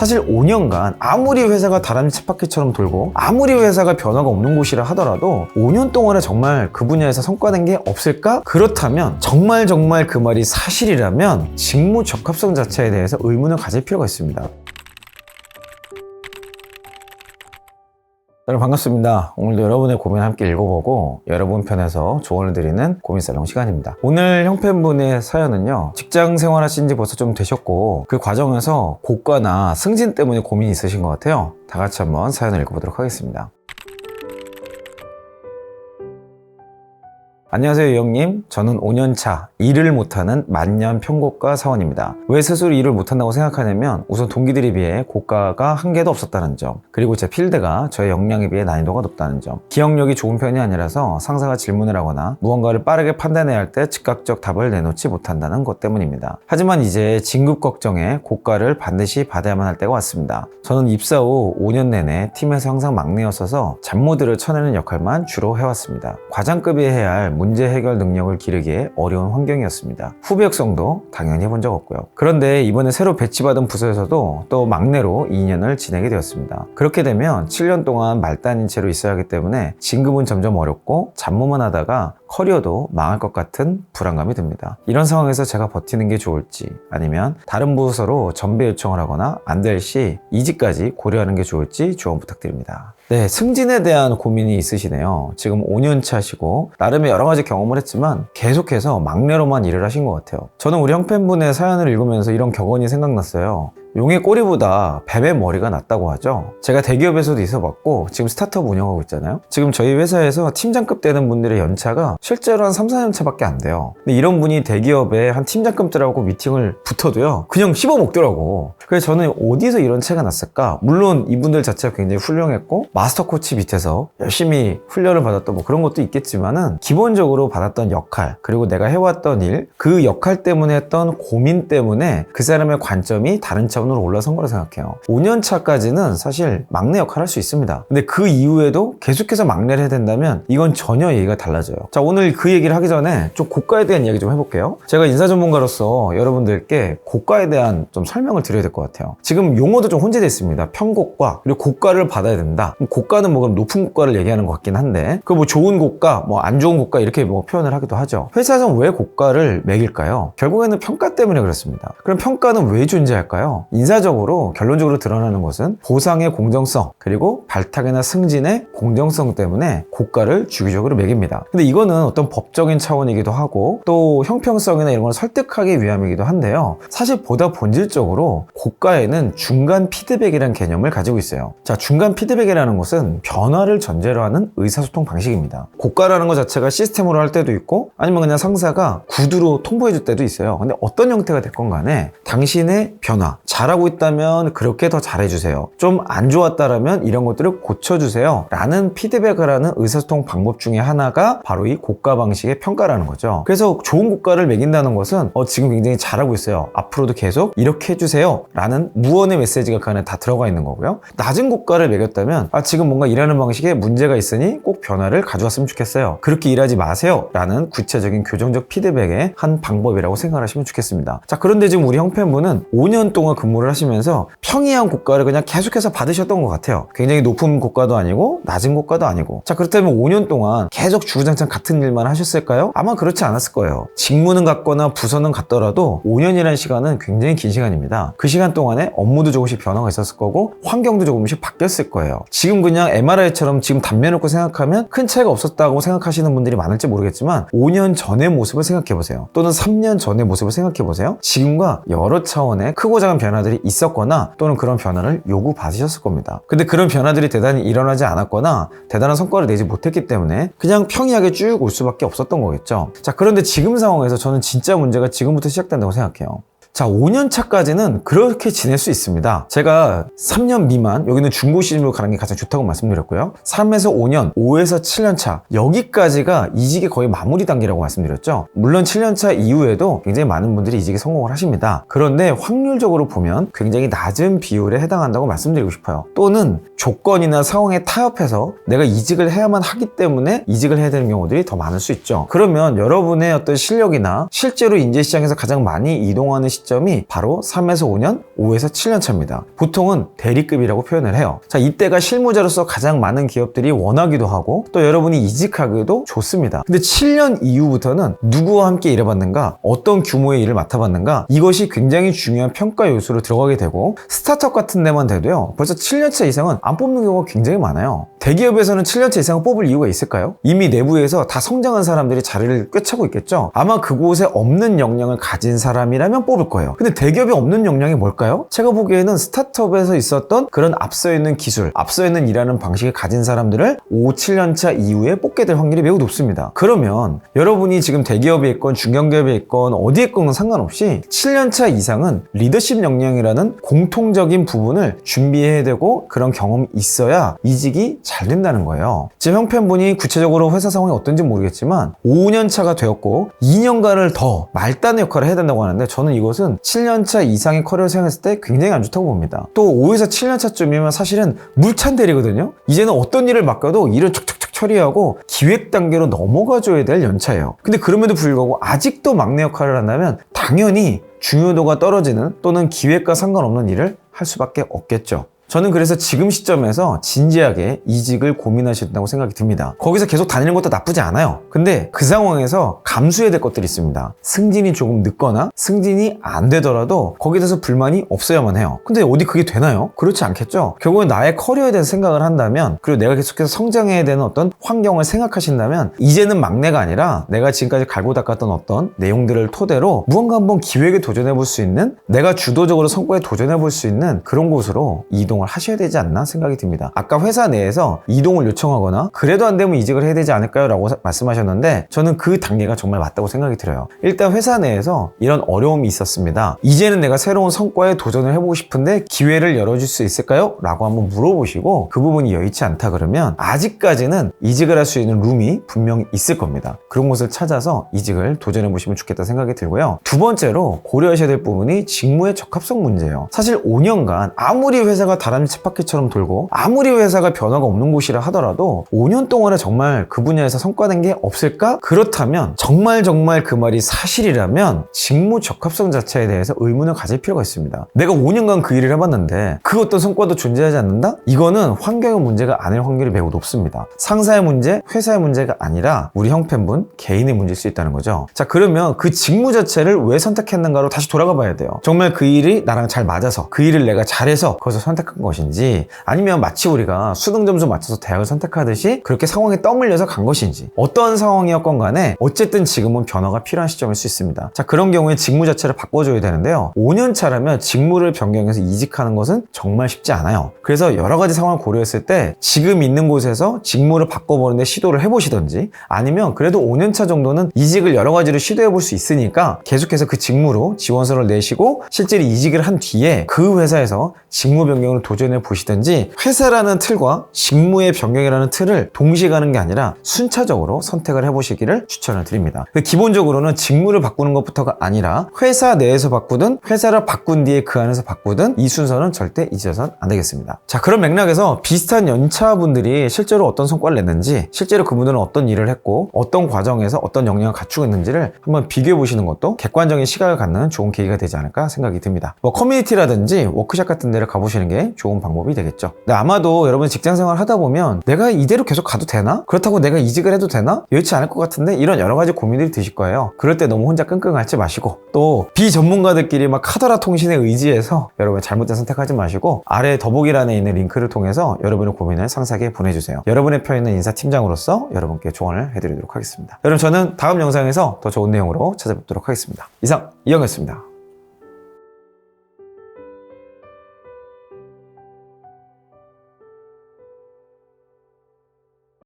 사실 5년간 아무리 회사가 다람쥐 쳇바퀴처럼 돌고 아무리 회사가 변화가 없는 곳이라 하더라도 5년 동안에 정말 그 분야에서 성과낸 게 없을까? 그렇다면 정말 그 말이 사실이라면 직무 적합성 자체에 대해서 의문을 가질 필요가 있습니다. 여러분 반갑습니다. 오늘도 여러분의 고민 함께 읽어보고 여러분 편에서 조언을 드리는 고민살롱 시간입니다. 오늘 형편분의 사연은요, 직장 생활하신 지 벌써 좀 되셨고 그 과정에서 고과나 승진 때문에 고민이 있으신 것 같아요. 다 같이 한번 사연을 읽어보도록 하겠습니다. 안녕하세요 유영님. 저는 5년차 일을 못하는 만년 평고과 사원입니다. 왜 스스로 일을 못한다고 생각하냐면 우선 동기들에 비해 고과가 한 개도 없었다는 점, 그리고 제 필드가 저의 역량에 비해 난이도가 높다는 점, 기억력이 좋은 편이 아니라서 상사가 질문을 하거나 무언가를 빠르게 판단해야 할 때 즉각적 답을 내놓지 못한다는 것 때문입니다. 하지만 이제 진급 걱정에 고과를 반드시 받아야만 할 때가 왔습니다. 저는 입사 후 5년 내내 팀에서 항상 막내였어서 잡모들을 쳐내는 역할만 주로 해왔습니다. 과장급이 해야 할 문제 해결 능력을 기르기에 어려운 환경이었습니다. 후배 역성도 당연히 해본 적 없고요. 그런데 이번에 새로 배치받은 부서에서도 또 막내로 2년을 지내게 되었습니다. 그렇게 되면 7년 동안 말단인 채로 있어야 하기 때문에 진급은 점점 어렵고 잡모만 하다가 커리어도 망할 것 같은 불안감이 듭니다. 이런 상황에서 제가 버티는 게 좋을지, 아니면 다른 부서로 전배 요청을 하거나 안 될 시 이직까지 고려하는 게 좋을지 조언 부탁드립니다. 네, 승진에 대한 고민이 있으시네요. 지금 5년 차시고 나름의 여러 가지 경험을 했지만 계속해서 막내로만 일을 하신 것 같아요. 저는 우리 형팬분의 사연을 읽으면서 이런 격언이 생각났어요. 용의 꼬리보다 뱀의 머리가 낫다고 하죠. 제가 대기업에서도 있어봤고 지금 스타트업 운영하고 있잖아요. 지금 저희 회사에서 팀장급 되는 분들의 연차가 실제로 한 3-4년 차밖에 안 돼요. 근데 이런 분이 대기업에 한 팀장급들하고 미팅을 붙어도요, 그냥 씹어먹더라고. 그래서 저는 어디서 이런 차이가 났을까? 물론 이분들 자체가 굉장히 훌륭했고 마스터 코치 밑에서 열심히 훈련을 받았던 뭐 그런 것도 있겠지만은 기본적으로 받았던 역할, 그리고 내가 해왔던 일, 그 역할 때문에 했던 고민 때문에 그 사람의 관점이 다른 차원으로 올라선 거라 생각해요. 5년 차까지는 사실 막내 역할을 할 수 있습니다. 근데 그 이후에도 계속해서 막내를 해야 된다면 이건 전혀 얘기가 달라져요. 자, 오늘 그 얘기를 하기 전에 좀 고과에 대한 이야기 좀 해볼게요. 제가 인사 전문가로서 여러분들께 고과에 대한 좀 설명을 드려야 될 것 같아요. 지금 용어도 좀 혼재되어 있습니다. 평고과, 그리고 고과를 받아야 된다. 고과는 뭐 그럼 높은 고과를 얘기하는 것 같긴 한데, 그 뭐 좋은 고과, 뭐 안 좋은 고과 이렇게 뭐 표현을 하기도 하죠. 회사에서는 왜 고과를 매길까요? 결국에는 평가 때문에 그렇습니다. 그럼 평가는 왜 존재할까요? 인사적으로 결론적으로 드러나는 것은 보상의 공정성, 그리고 발탁이나 승진의 공정성 때문에 고과를 주기적으로 매깁니다. 근데 이거는 어떤 법적인 차원이기도 하고 또 형평성이나 이런 걸 설득하기 위함이기도 한데요, 사실 보다 본질적으로 고과에는 중간 피드백이라는 개념을 가지고 있어요. 자, 중간 피드백이라는 것은 변화를 전제로 하는 의사소통 방식입니다. 고과라는 것 자체가 시스템으로 할 때도 있고 아니면 그냥 상사가 구두로 통보해 줄 때도 있어요. 근데 어떤 형태가 됐건 간에 당신의 변화, 잘하고 있다면 그렇게 더 잘해주세요, 좀 안 좋았다라면 이런 것들을 고쳐주세요 라는 피드백을 하는 의사소통 방법 중에 하나가 바로 이 고과 방식의 평가라는 거죠. 그래서 좋은 고과를 매긴다는 것은 지금 굉장히 잘하고 있어요, 앞으로도 계속 이렇게 해주세요 라는 무언의 메시지가 그 안에 다 들어가 있는 거고요. 낮은 고과를 매겼다면 지금 뭔가 일하는 방식에 문제가 있으니 꼭 변화를 가져왔으면 좋겠어요, 그렇게 일하지 마세요 라는 구체적인 교정적 피드백의 한 방법이라고 생각하시면 좋겠습니다. 자, 그런데 지금 우리 형편분은 5년 동안 근무를 하시면서 평이한 고과를 그냥 계속해서 받으셨던 것 같아요. 굉장히 높은 고과도 아니고 낮은 고과도 아니고. 자, 그렇다면 5년 동안 계속 주구장창 같은 일만 하셨을까요? 아마 그렇지 않았을 거예요. 직무는 같거나 부서는 같더라도 5년이라는 시간은 굉장히 긴 시간입니다. 그 시간 동안에 업무도 조금씩 변화가 있었을 거고 환경도 조금씩 바뀌었을 거예요. 지금 그냥 MRI처럼 지금 단면 놓고 생각하면 큰 차이가 없었다고 생각하시는 분들이 많을지 모르겠지만 5년 전의 모습을 생각해보세요. 또는 3년 전의 모습을 생각해보세요. 지금과 여러 차원의 크고 작은 변화들이 있었거나 또는 그런 변화를 요구받으셨을 겁니다. 근데 그런 변화들이 대단히 일어나지 않았거나 대단한 성과를 내지 못했기 때문에 그냥 평이하게 쭉 올 수밖에 없었던 거겠죠. 자, 그런데 지금 상황에서 저는 진짜 문제가 지금부터 시작된다고 생각해요. 자, 5년 차까지는 그렇게 지낼 수 있습니다. 제가 3년 미만, 여기는 중고 시즌으로 가는 게 가장 좋다고 말씀드렸고요. 3에서 5년, 5에서 7년 차, 여기까지가 이직의 거의 마무리 단계라고 말씀드렸죠. 물론 7년 차 이후에도 굉장히 많은 분들이 이직에 성공을 하십니다. 그런데 확률적으로 보면 굉장히 낮은 비율에 해당한다고 말씀드리고 싶어요. 또는 조건이나 상황에 타협해서 내가 이직을 해야만 하기 때문에 이직을 해야 되는 경우들이 더 많을 수 있죠. 그러면 여러분의 어떤 실력이나 실제로 인재시장에서 가장 많이 이동하는 시점이 바로 3에서 5년, 5에서 7년 차입니다. 보통은 대리급이라고 표현을 해요. 자, 이때가 실무자로서 가장 많은 기업들이 원하기도 하고 또 여러분이 이직하기도 좋습니다. 근데 7년 이후부터는 누구와 함께 일해봤는가, 어떤 규모의 일을 맡아봤는가, 이것이 굉장히 중요한 평가 요소로 들어가게 되고, 스타트업 같은 데만 돼도요 벌써 7년차 이상은 안 뽑는 경우가 굉장히 많아요. 대기업에서는 7년차 이상을 뽑을 이유가 있을까요? 이미 내부에서 다 성장한 사람들이 자리를 꿰차고 있겠죠. 아마 그곳에 없는 역량을 가진 사람이라면 뽑을 거예요. 근데 대기업에 없는 역량이 뭘까요? 제가 보기에는 스타트업에서 있었던 그런 앞서 있는 기술, 앞서 있는 일하는 방식을 가진 사람들을 5, 7년차 이후에 뽑게 될 확률이 매우 높습니다. 그러면 여러분이 지금 대기업에 있건 중견기업에 있건 어디에 있건 상관없이 7년차 이상은 리더십 역량이라는 공통적인 부분을 준비해야 되고 그런 경험이 있어야 이직이 잘 된다는 거예요. 지금 형 팬분이 구체적으로 회사 상황이 어떤지 모르겠지만 5년 차가 되었고 2년간을 더 말단의 역할을 해야 된다고 하는데, 저는 이것은 7년차 이상의 커리어를 생각했을 때 굉장히 안 좋다고 봅니다. 또 5에서 7년 차쯤이면 사실은 물찬 대리거든요. 이제는 어떤 일을 맡겨도 일을 척척척 처리하고 기획 단계로 넘어가줘야 될 연차예요. 근데 그럼에도 불구하고 아직도 막내 역할을 한다면 당연히 중요도가 떨어지는 또는 기획과 상관없는 일을 할 수밖에 없겠죠. 저는 그래서 지금 시점에서 진지하게 이직을 고민하셔야 된다고 생각이 듭니다. 거기서 계속 다니는 것도 나쁘지 않아요. 근데 그 상황에서 감수해야 될 것들이 있습니다. 승진이 조금 늦거나 승진이 안 되더라도 거기에 대해서 불만이 없어야만 해요. 근데 어디 그게 되나요? 그렇지 않겠죠? 결국엔 나의 커리어에 대해서 생각을 한다면, 그리고 내가 계속해서 성장해야 되는 어떤 환경을 생각하신다면, 이제는 막내가 아니라 내가 지금까지 갈고 닦았던 어떤 내용들을 토대로 무언가 한번 기획에 도전해 볼 수 있는, 내가 주도적으로 성과에 도전해 볼 수 있는 그런 곳으로 이동을 하셔야 되지 않나 생각이 듭니다. 아까 회사 내에서 이동을 요청하거나 그래도 안 되면 이직을 해야 되지 않을까요? 라고 말씀하셨는데, 저는 그 단계가 정말 맞다고 생각이 들어요. 일단 회사 내에서 이런 어려움이 있었습니다. 이제는 내가 새로운 성과에 도전을 해보고 싶은데 기회를 열어줄 수 있을까요? 라고 한번 물어보시고, 그 부분이 여의치 않다 그러면 아직까지는 이직을 할 수 있는 룸이 분명히 있을 겁니다. 그런 곳을 찾아서 이직을 도전해 보시면 좋겠다 생각이 들고요. 두 번째로 고려하셔야 될 부분이 직무의 적합성 문제예요. 사실 5년간 아무리 회사가 다람쥐 쳇바퀴처럼 돌고 아무리 회사가 변화가 없는 곳이라 하더라도 5년 동안에 정말 그 분야에서 성과낸 게 없을까? 그렇다면 정말 그 말이 사실이라면 직무 적합성 자체에 대해서 의문을 가질 필요가 있습니다. 내가 5년간 그 일을 해봤는데 그 어떤 성과도 존재하지 않는다? 이거는 환경의 문제가 아닐 확률이 매우 높습니다. 상사의 문제, 회사의 문제가 아니라 우리 형편분 개인의 문제일 수 있다는 거죠. 자, 그러면 그 직무 자체를 왜 선택했는가로 다시 돌아가 봐야 돼요. 정말 그 일이 나랑 잘 맞아서, 그 일을 내가 잘해서 거기서 선택한 것인지, 아니면 마치 우리가 수능 점수 맞춰서 대학을 선택하듯이 그렇게 상황에 떠밀려서 간 것인지, 어떤 상황이었건 간에 어쨌든 지금은 변화가 필요한 시점일 수 있습니다. 자, 그런 경우에 직무 자체를 바꿔줘야 되는데요. 5년 차라면 직무를 변경해서 이직하는 것은 정말 쉽지 않아요. 그래서 여러 가지 상황을 고려했을 때 지금 있는 곳에서 직무를 바꿔보는데 시도를 해보시던지, 아니면 그래도 5년 차 정도는 이직을 여러 가지로 시도해볼 수 있으니까 계속해서 그 직무로 지원서를 내시고 실제로 이직을 한 뒤에 그 회사에서 직무 변경을 도전해 보시든지, 회사라는 틀과 직무의 변경이라는 틀을 동시에 가는 게 아니라 순차적으로 선택을 해보시기를 추천을 드립니다. 기본적으로는 직무를 바꾸는 것부터가 아니라 회사 내에서 바꾸든 회사를 바꾼 뒤에 그 안에서 바꾸든 이 순서는 절대 잊어서는 안 되겠습니다. 자, 그런 맥락에서 비슷한 연차분들이 실제로 어떤 성과를 냈는지, 실제로 그분들은 어떤 일을 했고 어떤 과정에서 어떤 역량을 갖추고 있는지를 한번 비교해 보시는 것도 객관적인 시각을 갖는 좋은 계기가 되지 않을까 생각이 듭니다. 커뮤니티라든지 워크숍 같은 데를 가보시는 게 좋은 방법이 되겠죠. 근데 아마도 여러분 직장생활 하다 보면 내가 이대로 계속 가도 되나? 그렇다고 내가 이직을 해도 되나? 여의치 않을 것 같은데, 이런 여러 가지 고민들이 드실 거예요. 그럴 때 너무 혼자 끙끙 앓지 마시고, 또 비전문가들끼리 막 카더라 통신에 의지해서 여러분 잘못된 선택하지 마시고, 아래 더보기란에 있는 링크를 통해서 여러분의 고민을 상세하게 보내주세요. 여러분의 펴 있는 인사팀장으로서 여러분께 조언을 해드리도록 하겠습니다. 여러분, 저는 다음 영상에서 더 좋은 내용으로 찾아뵙도록 하겠습니다. 이상 이영이었습니다.